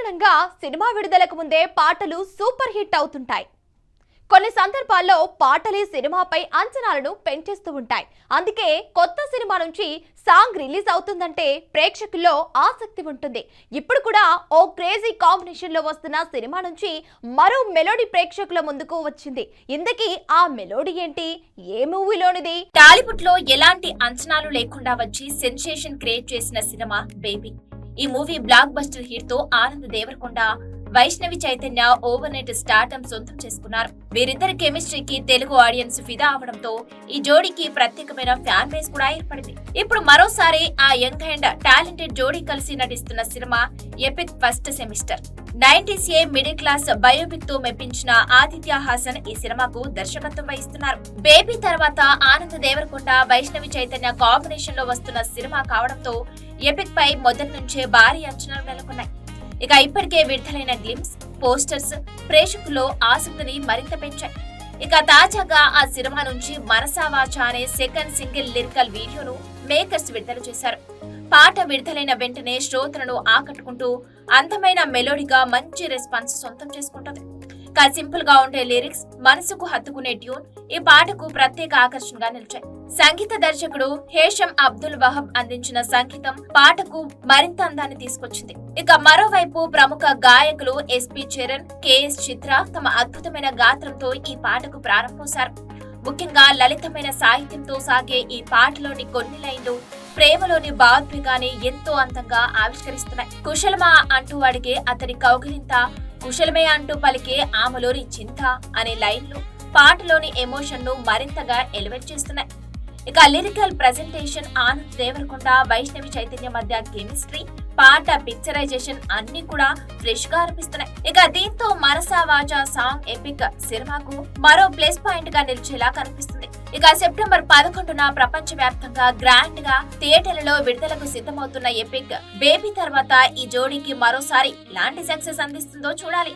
సాధారణంగా సినిమా విడుదలకు ముందే పాటలు సూపర్ హిట్ అవుతుంటాయి. కొన్ని సందర్భాల్లో పాటలే సినిమాపై అంచనాలను పెంచేస్తూ ఉంటాయి. అందుకే కొత్త సినిమా నుంచి సాంగ్ రిలీజ్ అవుతుందంటే ప్రేక్షకుల్లో ఆసక్తి ఉంటుంది. ఇప్పుడు కూడా ఓ క్రేజీ కాంబినేషన్ లో వస్తున్న సినిమా నుంచి మరో మెలోడీ ప్రేక్షకుల ముందుకు వచ్చింది. ఇందుకీ ఆ మెలోడీ ఏంటి? ఏ మూవీలోనిది? టాలీవుడ్ లో ఎలాంటి అంచనాలు లేకుండా వచ్చి సెన్సేషన్ క్రియేట్ చేసిన సినిమా బేబీ. ఈ మూవీ బ్లాక్ బస్టర్ హిట్ తో Anand Deverakonda, Vaishnavi Chaitanya overnight stardom సొంతం చేసుకున్నారు. వీరిద్దరి కెమిస్ట్రీకి తెలుగు ఆడియన్స్ ఫిదా అవడంతో ఈ జోడీకి ప్రత్యేకమైన ఫ్యాన్ బేస్ కూడా ఏర్పడింది. ఇప్పుడు మరోసారి ఆ యంగ్ అండ్ టాలెంటెడ్ జోడీ కలిసి నటిస్తున్న cinema epic first semester. 90s middle class biopic తో మెప్పించిన ఆదిత్య హాసన్ ఈ సినిమాకు దర్శకత్వం వహిస్తున్నారు. బేబీ తర్వాత ఆనంద్ దేవరకొండ, వైష్ణవి చైతన్య కాంబినేషన్ లో వస్తున్న సినిమా కావడంతో ఎపిక్ పై మొదటి నుంచే భారీ అంచనాలు నెలకొన్నాయి. ఇక ఇప్పటికే విడుదలైన గ్లిమ్స్, పోస్టర్స్ ప్రేక్షకుల్లో ఆసక్తిని మరింత పెంచాయి. ఇక తాజాగా ఆ సినిమా నుంచి మనసా వాచా అనే సెకండ్ సింగిల్ లిరికల్ వీడియోను మేకర్స్ విడుదల చేశారు. పాట విడుదలైన వెంటనే శ్రోతలను ఆకట్టుకుంటూ అందమైన మెలోడీగా మంచి రెస్పాన్స్ సొంతం చేసుకుంటుంది. సింపుల్ గా ఉండే లిరిక్స్, మనసుకు హత్తుకునే ట్యూన్ ఈ పాటకు ప్రత్యేక ఆకర్షణగా నిలిచాయి. సంగీత దర్శకుడు హేషం అబ్దుల్ వహబ్ అందించిన సంగీతం పాటకు మరింత అందాన్ని తీసుకొచ్చింది. ఇక మరోవైపు ప్రముఖ గాయకులు ఎస్పీ చరణ్, కెఎస్ చిత్ర తమ అద్భుతమైన గాత్రంతో ఈ పాటకు ప్రారంభోశారు. ముఖ్యంగా లలితమైన సాహిత్యంతో సాగే ఈ పాటలోని కొన్ని లైన్లు ప్రేమలోని భావోద్వేగాన్ని ఎంతో అందంగా ఆవిష్కరిస్తున్నాయి. కుశలమా అంటూ అడిగే అతడి కౌగిలింత, కుశలమే అంటూ పలికే ఆమెలోని చింత అనే లైన్లు పాటలోని ఎమోషన్ ను మరింతగా ఎలివేట్ చేస్తున్నాయి. ఇక లిరికల్ ప్రెజెంటేషన్, ఆనంద్ దేవరకొండ, వైష్ణవి చైతన్య మధ్య కెమిస్ట్రీ, పాట పిక్చరైజేషన్ అన్ని కూడా ఫ్రెష్ గా అనిపిస్తున్నాయి. ఇక దీంతో మనసా వాచా సాంగ్ ఎపిక్ సినిమాకు మరో ప్లస్ పాయింట్ గా నిలిచేలా కనిపిస్తుంది. ఇక సెప్టెంబర్ 11న ప్రపంచ వ్యాప్తంగా గ్రాండ్ గా థియేటర్లలో విడుదలకు సిద్ధమవుతున్న ఎపిక్ బేబీ తర్వాత ఈ జోడీకి మరోసారి ఎలాంటి సక్సెస్ అందిస్తుందో చూడాలి.